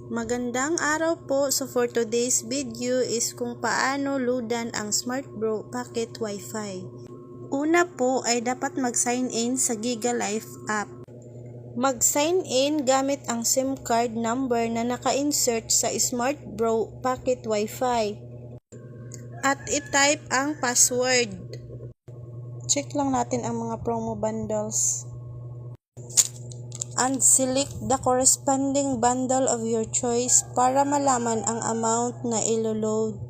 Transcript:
Magandang araw po. So for today's video is kung paano loadan ang SmartBro Pocket Wi-Fi. Una po ay dapat mag-sign in sa GigaLife app. Mag-sign in gamit ang SIM card number na naka-insert sa SmartBro Pocket Wi-Fi. At i-type ang password. Check lang natin ang mga promo bundles. And select the corresponding bundle of your choice para malaman ang amount na ilo-load.